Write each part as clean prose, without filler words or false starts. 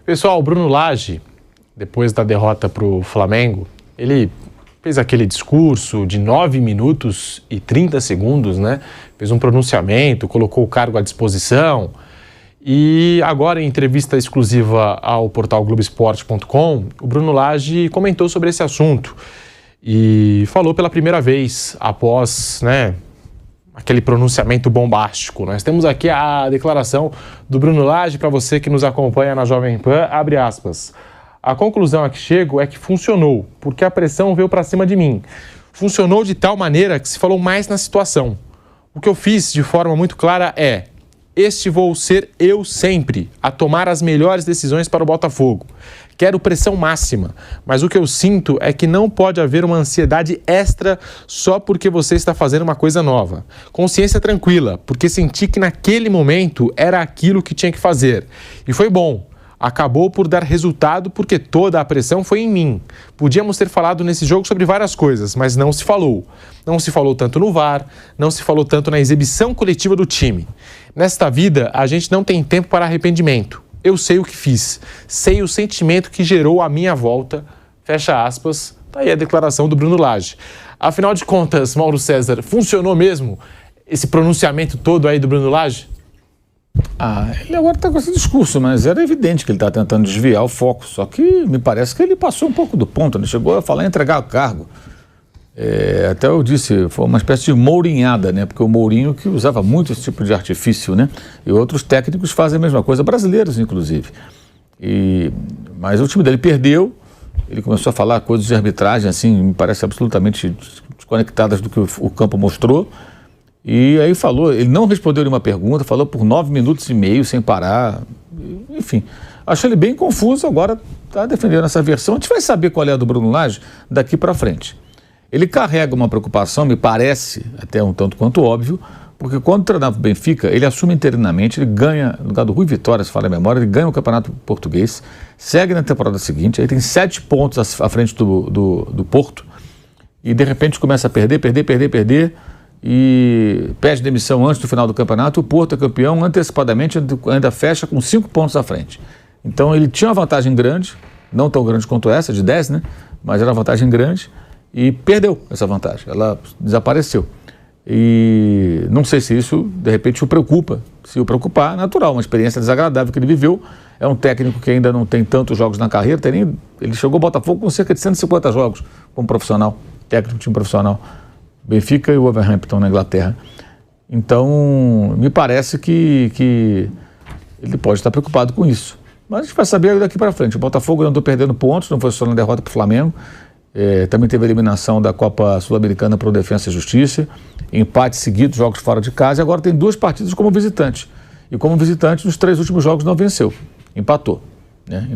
Pessoal, o Bruno Lage, depois da derrota para o Flamengo, ele fez aquele discurso de 9 minutos e 30 segundos, né? Fez um pronunciamento, colocou o cargo à disposição. E agora, em entrevista exclusiva ao portal Globoesporte.com, o Bruno Lage comentou sobre esse assunto e falou pela primeira vez após, né, aquele pronunciamento bombástico. Nós temos aqui a declaração do Bruno Lage para você que nos acompanha na Jovem Pan, abre aspas. A conclusão a que chego é que funcionou, porque a pressão veio para cima de mim. Funcionou de tal maneira que se falou mais na situação. O que eu fiz de forma muito clara é: este vou ser eu sempre, a tomar as melhores decisões para o Botafogo. Quero pressão máxima, mas o que eu sinto é que não pode haver uma ansiedade extra só porque você está fazendo uma coisa nova. Consciência tranquila, porque senti que naquele momento era aquilo que tinha que fazer. E foi bom. Acabou por dar resultado porque toda a pressão foi em mim. Podíamos ter falado nesse jogo sobre várias coisas, mas não se falou. Não se falou tanto no VAR, não se falou tanto na exibição coletiva do time. Nesta vida, a gente não tem tempo para arrependimento. Eu sei o que fiz, sei o sentimento que gerou a minha volta, fecha aspas, tá aí a declaração do Bruno Lage. Afinal de contas, Mauro César, funcionou mesmo esse pronunciamento todo aí do Bruno Lage? Ele agora está com esse discurso, mas era evidente que ele está tentando desviar o foco, só que me parece que ele passou um pouco do ponto, ele chegou a falar em entregar o cargo. Até eu disse, foi uma espécie de mourinhada, né? Porque o Mourinho que usava muito esse tipo de artifício, né? E outros técnicos fazem a mesma coisa, brasileiros inclusive. Mas o time dele perdeu, ele começou a falar coisas de arbitragem, assim, me parece absolutamente desconectadas do que o campo mostrou. E aí falou, ele não respondeu nenhuma pergunta, falou por 9 minutos e meio sem parar, enfim. Achei ele bem confuso, agora está defendendo essa versão. A gente vai saber qual é a do Bruno Lage daqui para frente. Ele carrega uma preocupação, me parece até um tanto quanto óbvio, porque quando treinava o Benfica, ele assume interinamente, ele ganha, no lugar do Rui Vitória, se fala a memória, ele ganha o Campeonato Português, segue na temporada seguinte, aí tem 7 pontos à frente do Porto, e de repente começa a perder, e pede demissão antes do final do campeonato. O Porto é campeão antecipadamente, ainda fecha com 5 pontos à frente. Então ele tinha uma vantagem grande, não tão grande quanto essa, de 10, né? Mas era uma vantagem grande e perdeu essa vantagem, ela desapareceu. E não sei se isso, de repente, o preocupa. Se o preocupar, natural, uma experiência desagradável que ele viveu. É um técnico que ainda não tem tantos jogos na carreira, ele chegou ao Botafogo com cerca de 150 jogos como profissional, técnico de time profissional. Benfica e o Wolverhampton na Inglaterra. Então, me parece que ele pode estar preocupado com isso. Mas a gente vai saber daqui para frente. O Botafogo andou perdendo pontos, não foi só na derrota para o Flamengo. Também teve a eliminação da Copa Sul-Americana para o Defensa e Justiça. Empates seguidos, jogos fora de casa. E agora tem 2 partidas como visitante. E como visitante, nos 3 últimos jogos não venceu. Empatou. Né?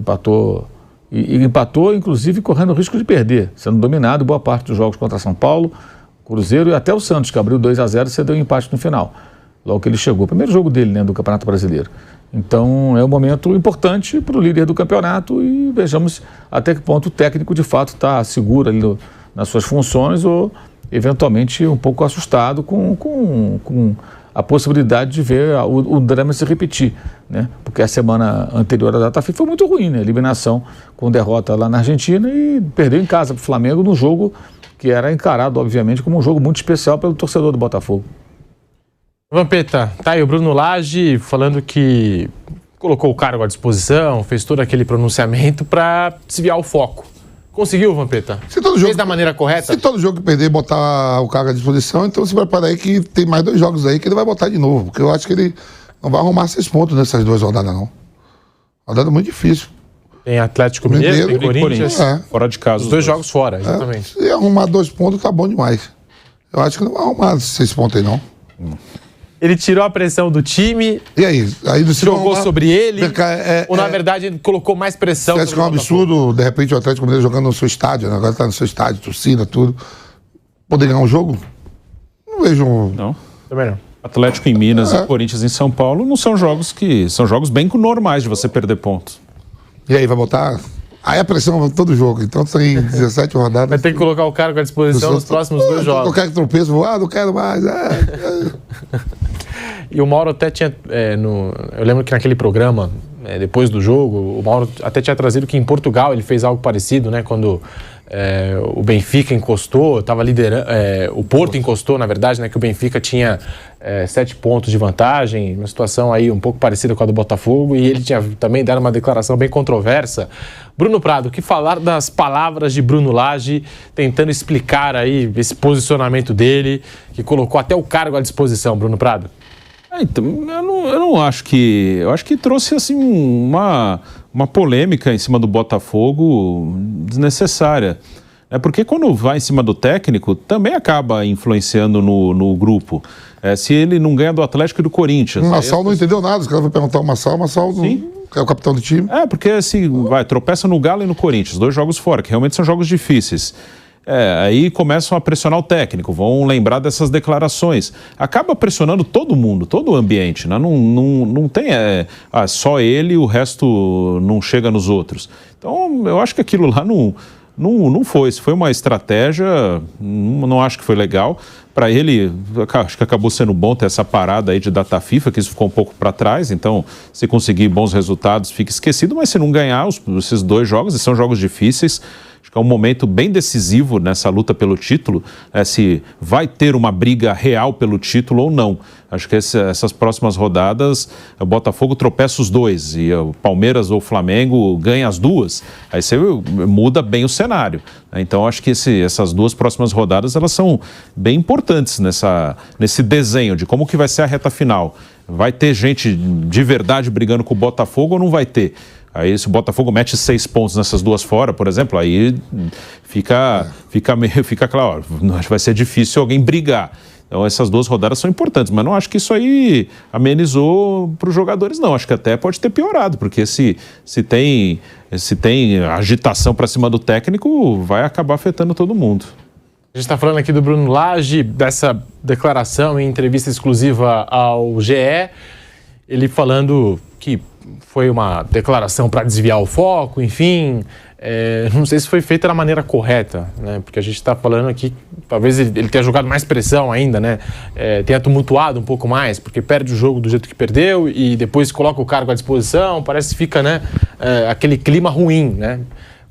Empatou, inclusive, correndo o risco de perder, sendo dominado boa parte dos jogos contra São Paulo, Cruzeiro e até o Santos, que abriu 2-0 e cedeu um empate no final, logo que ele chegou. Primeiro jogo dele, né, do Campeonato Brasileiro. Então é um momento importante para o líder do campeonato e vejamos até que ponto o técnico de fato está seguro ali nas suas funções ou eventualmente um pouco assustado com a possibilidade de ver o drama se repetir, né? Porque a semana anterior à data FIFA foi muito ruim, né? Eliminação com derrota lá na Argentina e perdeu em casa para o Flamengo no jogo que era encarado, obviamente, como um jogo muito especial pelo torcedor do Botafogo. Vampeta, tá aí o Bruno Lage falando que colocou o cargo à disposição, fez todo aquele pronunciamento para desviar o foco. Conseguiu, Vampeta? Fez da maneira correta? Se todo jogo que perder botar o cargo à disposição, então se prepara aí que tem mais 2 jogos aí que ele vai botar de novo, porque eu acho que ele não vai arrumar 6 pontos nessas 2 rodadas, não. Rodada muito difícil. Tem Atlético Mineiro, tem Corinthians. Fora de casa. Os 2 jogos fora, exatamente. Se arrumar 2 pontos, tá bom demais. Eu acho que não vai arrumar 6 pontos aí, não. Ele tirou a pressão do time. E aí? Jogou sobre ele? Ou, na verdade, ele colocou mais pressão? Você acha que é um absurdo, de repente, o Atlético Mineiro jogando no seu estádio, né? Agora tá no seu estádio, torcida, tudo. Poder ganhar um jogo? Não vejo. Não. Também não. Atlético em Minas e Corinthians em São Paulo não são jogos que... São jogos bem normais de você perder pontos. E aí, vai botar? Aí a pressão todo jogo. Então tem 17 rodadas. Vai ter que colocar o cargo à disposição nos próximos 2 jogos. Não quero que tropeço, não quero mais. E o Mauro até tinha... eu lembro que naquele programa, depois do jogo. O Mauro até tinha trazido que em Portugal ele fez algo parecido, né? Quando o Benfica encostou, estava liderando, o Porto encostou, na verdade, né? Que o Benfica tinha 7 pontos de vantagem, uma situação aí um pouco parecida com a do Botafogo, e ele tinha também dado uma declaração bem controversa. Bruno Prado, o que falar das palavras de Bruno Lage, tentando explicar aí esse posicionamento dele, que colocou até o cargo à disposição, Bruno Prado? Então, eu não acho que... Eu acho que trouxe, assim, uma polêmica em cima do Botafogo desnecessária. Porque quando vai em cima do técnico, também acaba influenciando no grupo. Se ele não ganha do Atlético e do Corinthians... O Massal não entendeu nada, os caras vão perguntar o Massal Sim. É o capitão do time. Porque assim, tropeça no Galo e no Corinthians, 2 jogos fora, que realmente são jogos difíceis. Aí começam a pressionar o técnico, vão lembrar dessas declarações. Acaba pressionando todo mundo, todo o ambiente, né? Não tem só ele e o resto não chega nos outros. Então, eu acho que aquilo lá não foi. Se foi uma estratégia, não acho que foi legal. Para ele, acho que acabou sendo bom ter essa parada aí de data FIFA, que isso ficou um pouco para trás. Então, se conseguir bons resultados, fica esquecido. Mas se não ganhar esses 2 jogos, e são jogos difíceis, acho que é um momento bem decisivo nessa luta pelo título, se vai ter uma briga real pelo título ou não. Acho que essas próximas rodadas, o Botafogo tropeça os 2 e o Palmeiras ou o Flamengo ganha as 2. Aí você muda bem o cenário. Então, acho que essas 2 próximas rodadas, elas são bem importantes nesse desenho de como que vai ser a reta final. Vai ter gente de verdade brigando com o Botafogo ou não vai ter? Aí se o Botafogo mete 6 pontos nessas 2 fora, por exemplo, aí fica claro, vai ser difícil alguém brigar. Então essas 2 rodadas são importantes, mas não acho que isso aí amenizou para os jogadores, não. Acho que até pode ter piorado, porque se tem agitação para cima do técnico, vai acabar afetando todo mundo. A gente está falando aqui do Bruno Lage, dessa declaração em entrevista exclusiva ao GE, ele falando que foi uma declaração para desviar o foco, enfim, não sei se foi feita da maneira correta, né? Porque a gente está falando aqui, talvez ele tenha jogado mais pressão ainda, né? Tenha tumultuado um pouco mais, porque perde o jogo do jeito que perdeu e depois coloca o cargo à disposição, parece que fica, né, aquele clima ruim, né?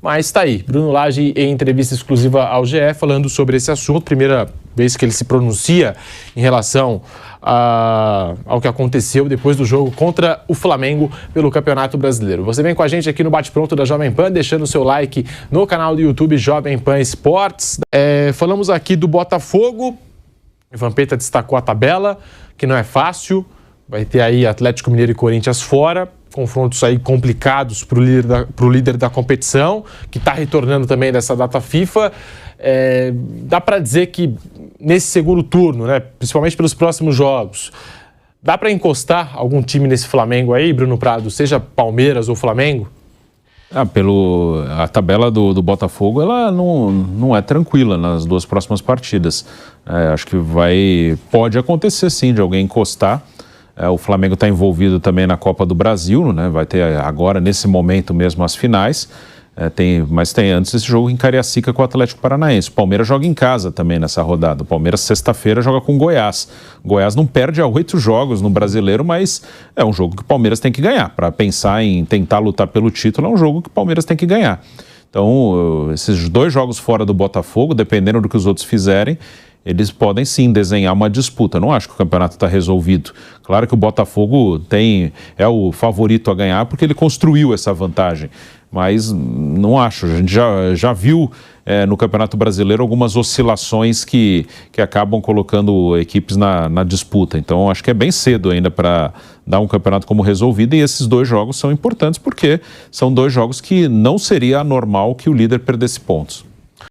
Mas está aí, Bruno Lage em entrevista exclusiva ao GE falando sobre esse assunto, primeira vez que ele se pronuncia em relação ao que aconteceu depois do jogo contra o Flamengo pelo Campeonato Brasileiro. Você vem com a gente aqui no Bate-Pronto da Jovem Pan, deixando o seu like no canal do YouTube Jovem Pan Esportes. Falamos aqui do Botafogo, o Vampeta destacou a tabela, que não é fácil, vai ter aí Atlético Mineiro e Corinthians fora, confrontos aí complicados para o líder da competição, que está retornando também dessa data FIFA. Dá para dizer que nesse segundo turno, né, principalmente pelos próximos jogos, dá para encostar algum time nesse Flamengo aí, Bruno Prado, seja Palmeiras ou Flamengo? A tabela do Botafogo, ela não é tranquila nas 2 próximas partidas. Acho que pode acontecer sim de alguém encostar. O Flamengo está envolvido também na Copa do Brasil, né? Vai ter agora, nesse momento mesmo, as finais. Mas tem antes esse jogo em Cariacica com o Atlético Paranaense. O Palmeiras joga em casa também nessa rodada. O Palmeiras, sexta-feira, joga com o Goiás. O Goiás não perde há 8 jogos no Brasileiro, mas é um jogo que o Palmeiras tem que ganhar. Para pensar em tentar lutar pelo título, é um jogo que o Palmeiras tem que ganhar. Então, esses 2 jogos fora do Botafogo, dependendo do que os outros fizerem, eles podem sim desenhar uma disputa. Não acho que o campeonato está resolvido. Claro que o Botafogo é o favorito a ganhar porque ele construiu essa vantagem. Mas não acho. A gente já viu no Campeonato Brasileiro algumas oscilações que acabam colocando equipes na disputa. Então acho que é bem cedo ainda para dar um campeonato como resolvido. E esses 2 jogos são importantes porque são 2 jogos que não seria anormal que o líder perdesse pontos.